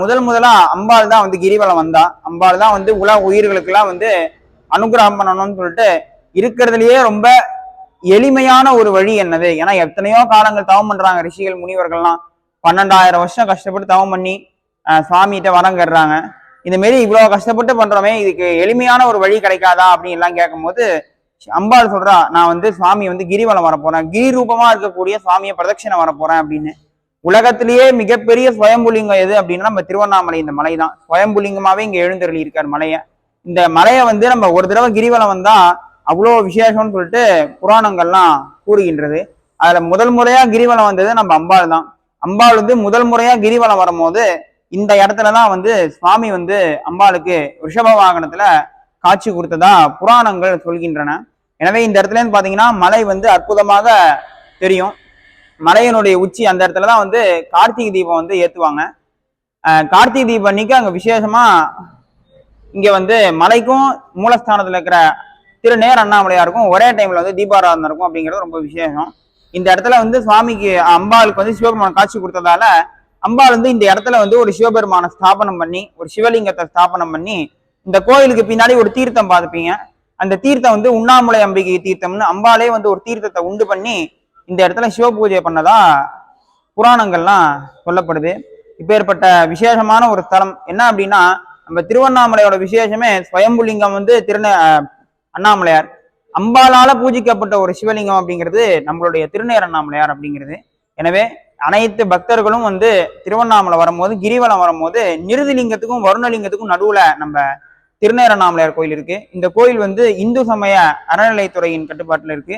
முதலா அம்பாள் தான் வந்து கிரிவலம் வந்தா. அம்பாள் தான் வந்து உலக உயிர்களுக்கு எல்லாம் வந்து அனுகிரகம் பண்ணணும்னு சொல்லிட்டு இருக்கிறதுலயே ரொம்ப எளிமையான ஒரு வழி என்னது. ஏன்னா எத்தனையோ காலங்கள் தவம் பண்றாங்க ரிஷிகள் முனிவர்கள்லாம். 12,000 வருஷம் கஷ்டப்பட்டு தவம் பண்ணி சுவாமிகிட்ட வரம் கட்டுறாங்க. இந்த மாரி இவ்வளவு கஷ்டப்பட்டு பண்றோமே, இதுக்கு எளிமையான ஒரு வழி கிடைக்காதா அப்படின்னு எல்லாம் கேட்கும் போது அம்பாள் சொல்றா, நான் வந்து சுவாமி வந்து கிரிவலம் வரப்போறேன், கிரி ரூபமா இருக்கக்கூடிய சுவாமியை பிரதட்சிணை வரப்போறேன் அப்படின்னு. உலகத்திலேயே மிகப்பெரிய சுயம்புலிங்கம் எது அப்படின்னா நம்ம திருவண்ணாமலை இந்த மலை தான். சுயம்புலிங்கமாவே இங்க எழுந்தருளி இருக்கார் மலையை. இந்த மலையை வந்து நம்ம ஒரு தடவை கிரிவலம் வந்தா அவ்வளோ விசேஷம்னு சொல்லிட்டு புராணங்கள்லாம் கூறுகின்றது. அதுல முதல் முறையா கிரிவலம் வந்தது நம்ம அம்பாள் தான். அம்பாள் வந்து முதல் முறையா கிரிவலம் வரும்போது இந்த இடத்துலதான் வந்து சுவாமி வந்து அம்பாளுக்கு ரிஷப வாகனத்துல காட்சி கொடுத்ததா புராணங்கள் சொல்கின்றன. எனவே இந்த இடத்துல இருந்து பாத்தீங்கன்னா மலை வந்து அற்புதமாக தெரியும். மலையினுடைய உச்சி அந்த இடத்துலதான் வந்து கார்த்திகை தீபம் வந்து ஏத்துவாங்க. கார்த்திகை தீபம் அன்னைக்கு அங்க விசேஷமா இங்க வந்து மலைக்கும் மூலஸ்தானத்துல இருக்கிற திருநேர் அண்ணாமலையாருக்கும் ஒரே டைம்ல வந்து தீபாராதனை இருக்கும் அப்படிங்கிறது ரொம்ப விசேஷம். இந்த இடத்துல வந்து சுவாமிக்கு அம்பாளுக்கு வந்து சிவபெருமான் காட்சி கொடுத்ததால அம்பாள் வந்து இந்த இடத்துல வந்து ஒரு சிவபெருமான ஸ்தாபனம் பண்ணி ஒரு சிவலிங்கத்தை ஸ்தாபனம் பண்ணி இந்த கோயிலுக்கு பின்னாடி ஒரு தீர்த்தம் பார்த்துப்பீங்க. அந்த தீர்த்தம் வந்து உண்ணாமுலை அம்பிகை தீர்த்தம்னு அம்பாலே வந்து ஒரு தீர்த்தத்தை உண்டு பண்ணி இந்த இடத்துல சிவ பூஜை பண்ணதா புராணங்கள்லாம் சொல்லப்படுது. இப்பேற்பட்ட விசேஷமான ஒரு ஸ்தலம் என்ன அப்படின்னா நம்ம திருவண்ணாமலையோட விசேஷமே ஸ்வயம்புலிங்கம் வந்து அண்ணாமலையார். அம்பாலால பூஜிக்கப்பட்ட ஒரு சிவலிங்கம் அப்படிங்கிறது நம்மளுடைய திருநேர் அண்ணாமலையார் அப்படிங்கிறது. எனவே அனைத்து பக்தர்களும் வந்து திருவண்ணாமலை வரும்போது கிரிவலம் வரும்போது நிருதிலிங்கத்துக்கும் வருணலிங்கத்துக்கும் நடுவுல நம்ம திருநேர் அண்ணாமலையார் கோயில் இருக்கு. இந்த கோயில் வந்து இந்து சமய அறநிலைத்துறையின் கட்டுப்பாட்டுல இருக்கு.